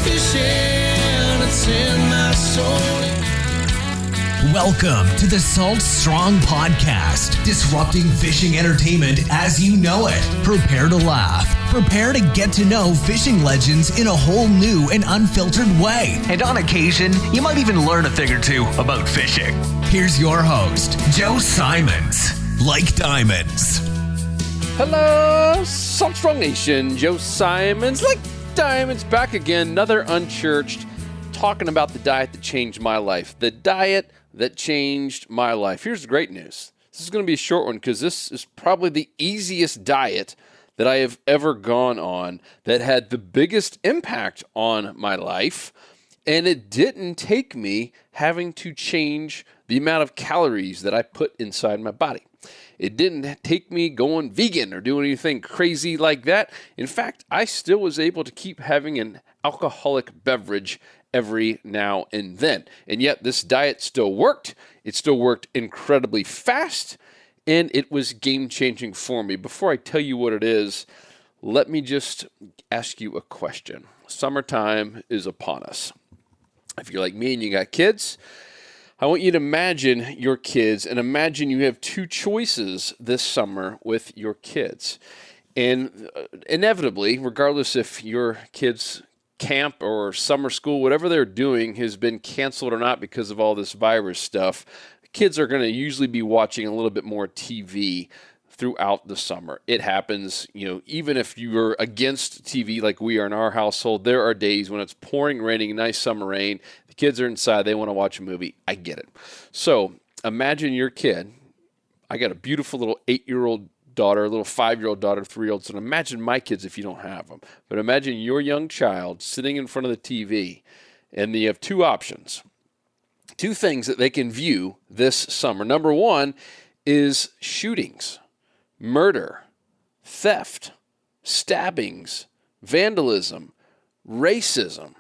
fishing, it's in my soul. Welcome to the Salt Strong Podcast, disrupting fishing entertainment as you know it. Prepare to laugh. Prepare to get to know fishing legends in a whole new and unfiltered way. And on occasion, you might even learn a thing or two about fishing. Here's your host, Joe Simons. Like diamonds. Hello, Salt Strong Nation. Joe Simons, like diamonds, back again. Another Unchurched, talking about the diet that changed my life. The diet that changed my life. Here's the great news. This is going to be a short one because this is probably the easiest diet that I have ever gone on that had the biggest impact on my life. And it didn't take me having to change the amount of calories that I put inside my body. It didn't take me going vegan or doing anything crazy like that. In fact, I still was able to keep having an alcoholic beverage every now and then. And yet this diet still worked. It still worked incredibly fast, and it was game-changing for me. Before I tell you what it is, let me just ask you a question. Summertime is upon us. If you're like me and you got kids, I want you to imagine your kids and imagine you have two choices this summer with your kids. And inevitably, regardless if your kids' camp or summer school, whatever they're doing has been canceled or not because of all this virus stuff, kids are going to usually be watching a little bit more TV throughout the summer. It happens, even if you're against TV like we are in our household, there are days when it's pouring, raining, nice summer rain. The kids are inside. They want to watch a movie. I get it. So imagine your kid. I got a beautiful little 8-year-old daughter, a little 5-year-old daughter, 3-year-old son. Imagine my kids if you don't have them. But imagine your young child sitting in front of the TV, and you have two options. Two things that they can view this summer. Number one is shootings, murder, theft, stabbings, vandalism, racism,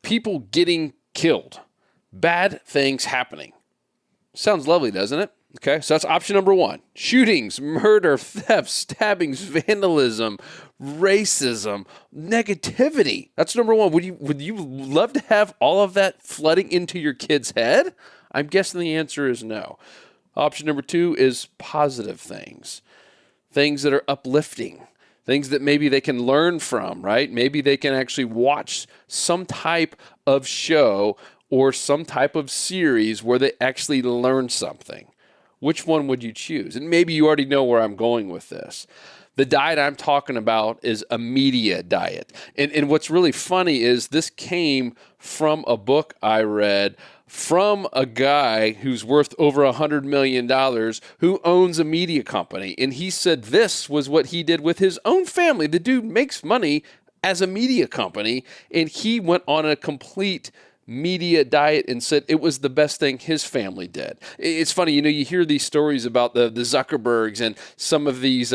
people getting killed, bad things happening. Sounds lovely, doesn't it? Okay, so that's option number one. Shootings, murder, theft, stabbings, vandalism, racism, negativity. That's number one. Would you love to have all of that flooding into your kid's head? I'm guessing the answer is no. Option number two is positive things. Things that are uplifting. Things that maybe they can learn from, right? Maybe they can actually watch some type of show or some type of series where they actually learn something. Which one would you choose? And maybe you already know where I'm going with this. The diet I'm talking about is a media diet. And what's really funny is this came from a book I read from a guy who's worth over $100 million who owns a media company. And he said this was what he did with his own family. The dude makes money as a media company, and he went on a complete media diet and said it was the best thing his family did. It's funny, you hear these stories about the Zuckerbergs and some of these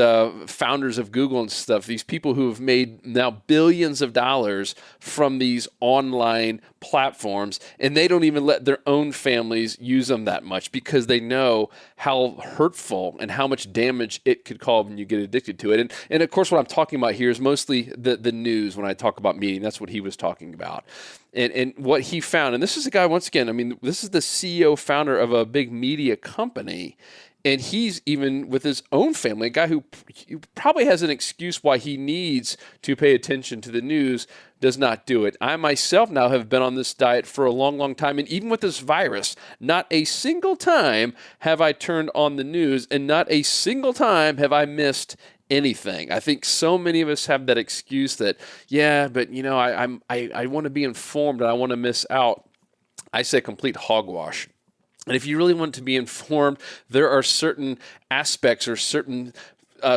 founders of Google and stuff, these people who have made now billions of dollars from these online platforms, and they don't even let their own families use them that much because they know how hurtful and how much damage it could cause when you get addicted to it. And of course, what I'm talking about here is mostly the news when I talk about media. That's what he was talking about. And what he found, and this is a guy, once again, this is the CEO founder of a big media company, and he's even with his own family, a guy who probably has an excuse why he needs to pay attention to the news, does not do it. I myself now have been on this diet for a long, long time, and even with this virus, not a single time have I turned on the news, and not a single time have I missed anything. I think so many of us have that excuse that, I want to be informed and I want to miss out. I say complete hogwash. And if you really want to be informed, there are certain aspects or certain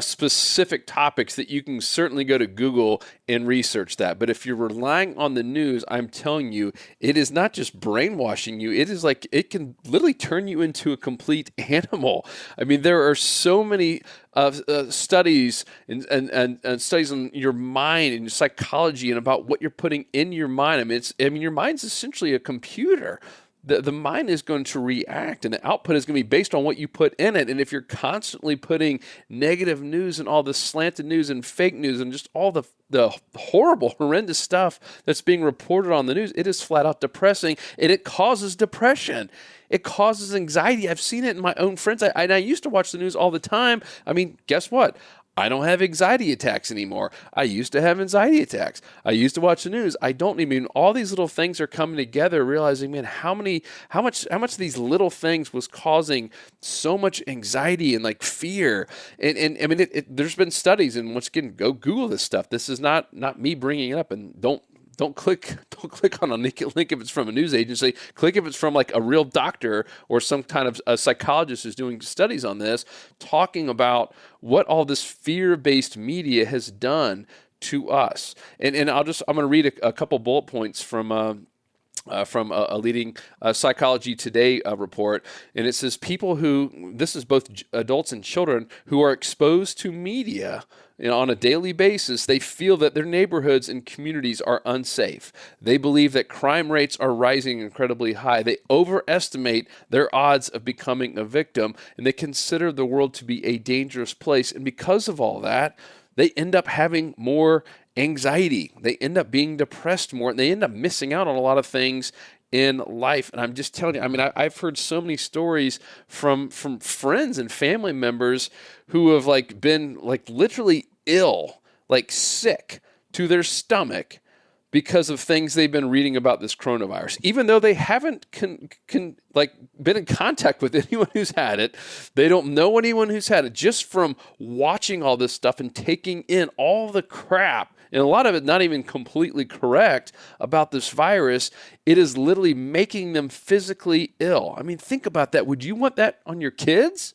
specific topics that you can certainly go to Google and research that. But if you're relying on the news, I'm telling you, it is not just brainwashing you. It is like it can literally turn you into a complete animal. There are so many studies and studies on your mind and your psychology and about what you're putting in your mind. Your mind's essentially a computer. the mind is going to react, and the output is going to be based on what you put in it. And if you're constantly putting negative news and all this slanted news and fake news and just all the horrible, horrendous stuff that's being reported on the news, it is flat out depressing, and it causes depression. It causes anxiety. I've seen it in my own friends. I used to watch the news all the time. I mean, guess what? I don't have anxiety attacks anymore. I used to have anxiety attacks. I used to watch the news. I don't even. All these little things are coming together, realizing, man, how much of these little things was causing so much anxiety and like fear. And I mean, there's been studies, and once again, go Google this stuff. This is not me bringing it up, and don't click on a link if it's from a news agency. Click if it's from like a real doctor or some kind of a psychologist who's doing studies on this, talking about what all this fear-based media has done to us. And I'm going to read a couple bullet points from a leading Psychology Today report, and it says this is both adults and children who are exposed to media on a daily basis, they feel that their neighborhoods and communities are unsafe. They believe that crime rates are rising incredibly high. They overestimate their odds of becoming a victim, and they consider the world to be a dangerous place. And because of all that, they end up having more anxiety. They end up being depressed more, and they end up missing out on a lot of things in life. And I'm just telling you, I mean, I've heard so many stories from friends and family members who have like been like literally ill, like sick to their stomach because of things they've been reading about this coronavirus, even though they haven't been in contact with anyone who's had it. They don't know anyone who's had it. Just from watching all this stuff and taking in all the crap, and a lot of it not even completely correct about this virus, it is literally making them physically ill. I mean, think about that. Would you want that on your kids?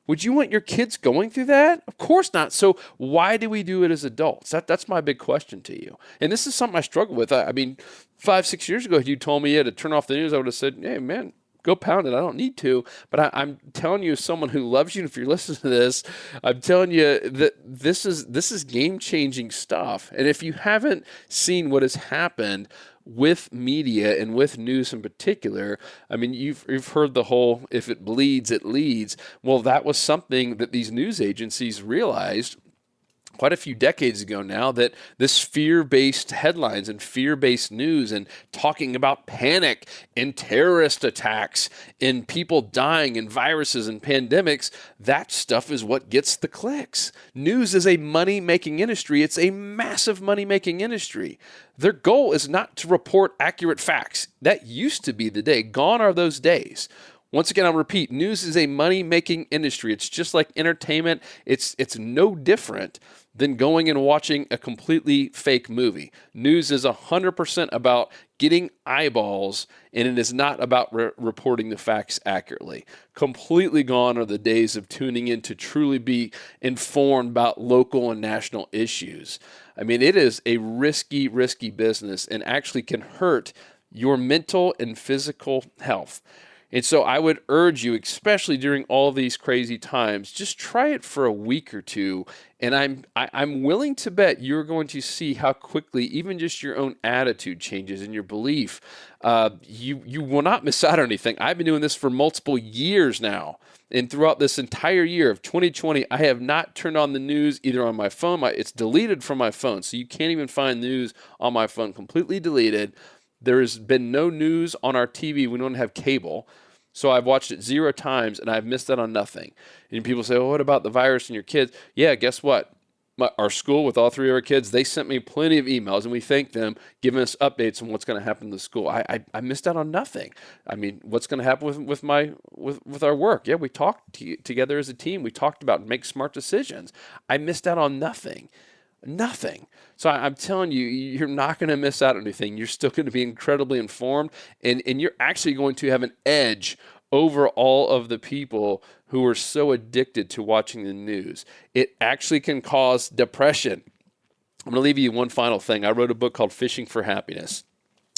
Would you want your kids going through that? Of course not. So why do we do it as adults? That's my big question to you. And this is something I struggle with. I mean, 5-6 years ago, if you told me you had to turn off the news, I would have said, hey, man, go pound it. I don't need to. But I'm telling you, as someone who loves you, and if you're listening to this, I'm telling you that this is game-changing stuff. And if you haven't seen what has happened with media and with news in particular, I mean, you've heard the whole, if it bleeds, it leads. Well, that was something that these news agencies realized quite a few decades ago now, that this fear-based headlines and fear-based news and talking about panic and terrorist attacks and people dying and viruses and pandemics, that stuff is what gets the clicks. News is a money-making industry. It's a massive money-making industry. Their goal is not to report accurate facts. That used to be the day. Gone are those days. Once again, I'll repeat, news is a money-making industry. It's just like entertainment. It's no different than going and watching a completely fake movie. News is 100% about getting eyeballs, and it is not about reporting the facts accurately. Completely gone are the days of tuning in to truly be informed about local and national issues. I mean, it is a risky business and actually can hurt your mental and physical health. And so I would urge you, especially during all these crazy times, just try it for a week or two. And I'm willing to bet you're going to see how quickly even just your own attitude changes and your belief. You will not miss out on anything. I've been doing this for multiple years now. And throughout this entire year of 2020, I have not turned on the news either on my phone. It's deleted from my phone. So you can't even find news on my phone, completely deleted. There has been no news on our TV. We don't have cable. So I've watched it 0 times, and I've missed out on nothing. And people say, well, what about the virus and your kids? Yeah, guess what? Our school, with all 3 of our kids, they sent me plenty of emails, and we thank them, giving us updates on what's going to happen to the school. I missed out on nothing. I mean, what's going to happen with our work? Yeah, we talked together as a team. We talked about make smart decisions. I missed out on nothing. Nothing. So I'm telling you, you're not going to miss out on anything. You're still going to be incredibly informed, and you're actually going to have an edge over all of the people who are so addicted to watching the news. It actually can cause depression. I'm going to leave you one final thing. I wrote a book called Fishing for Happiness.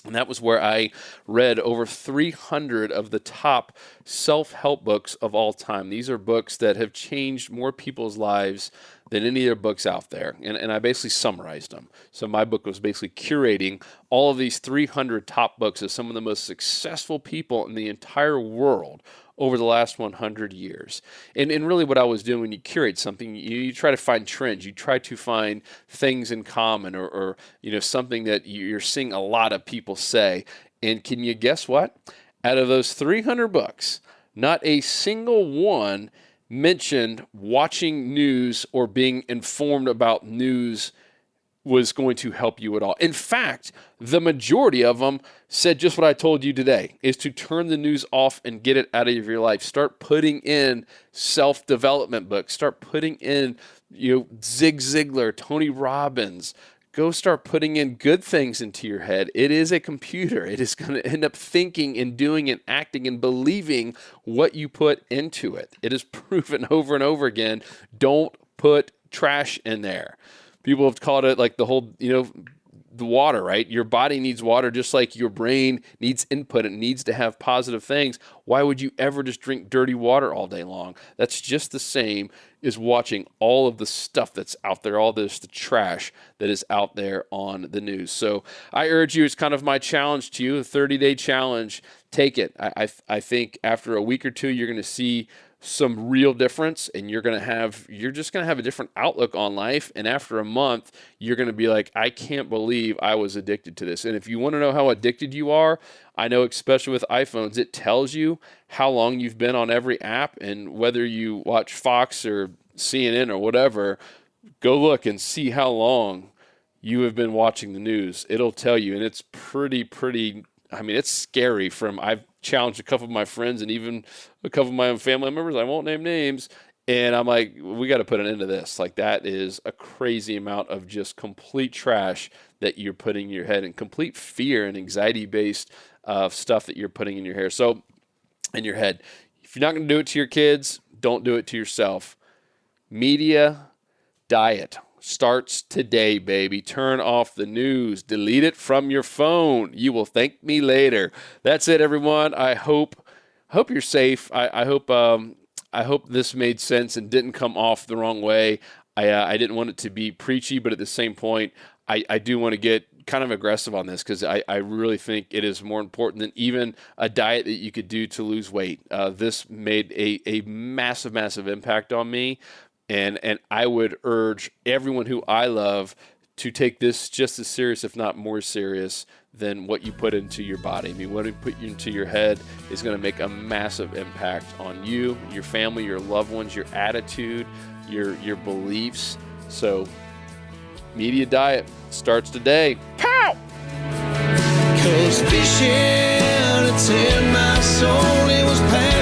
And that was where I read over 300 of the top self-help books of all time. These are books that have changed more people's lives than any other books out there. And I basically summarized them. So my book was basically curating all of these 300 top books of some of the most successful people in the entire world over the last 100 years. And really what I was doing when you curate something, you try to find trends. You try to find things in common or something that you're seeing a lot of people say. And can you guess what? Out of those 300 books, not a single one mentioned watching news or being informed about news was going to help you at all. In fact, the majority of them said just what I told you today, is to turn the news off and get it out of your life. Start putting in self-development books. Start putting in, Zig Ziglar, Tony Robbins. Go start putting in good things into your head. It is a computer. It is going to end up thinking and doing and acting and believing what you put into it. It is proven over and over again. Don't put trash in there. People have called it like the whole, the water, right? Your body needs water just like your brain needs input. It needs to have positive things. Why would you ever just drink dirty water all day long? That's just the same as watching all of the stuff that's out there, all this, the trash that is out there on the news. So I urge you, it's kind of my challenge to you, a 30-day challenge. Take it. I think after a week or two, you're going to see some real difference, and you're just going to have a different outlook on life. And after a month, you're going to be like, I can't believe I was addicted to this. And if you want to know how addicted you are, I know especially with iPhones, it tells you how long you've been on every app, and whether you watch Fox or CNN or whatever, go look and see how long you have been watching the news. It'll tell you, and it's pretty, it's scary. I've challenged a couple of my friends and even a couple of my own family members, I won't name names, and I'm like, we got to put an end to this. Like, that is a crazy amount of just complete trash that you're putting in your head, and complete fear and anxiety-based stuff that you're putting in your hair. So, in your head. If you're not going to do it to your kids, don't do it to yourself. Media diet starts today, baby. Turn off the news. Delete it from your phone. You will thank me later. That's it, everyone. I hope you're safe. I hope this made sense and didn't come off the wrong way. I didn't want it to be preachy, but at the same point, I do want to get kind of aggressive on this, because I really think it is more important than even a diet that you could do to lose weight. This made a massive, massive impact on me. And I would urge everyone who I love to take this just as serious, if not more serious, than what you put into your body. I mean, what you put into your head is going to make a massive impact on you, your family, your loved ones, your attitude, your beliefs. So, media diet starts today. Pow! 'Cause fishing, it's in my soul, it was pain.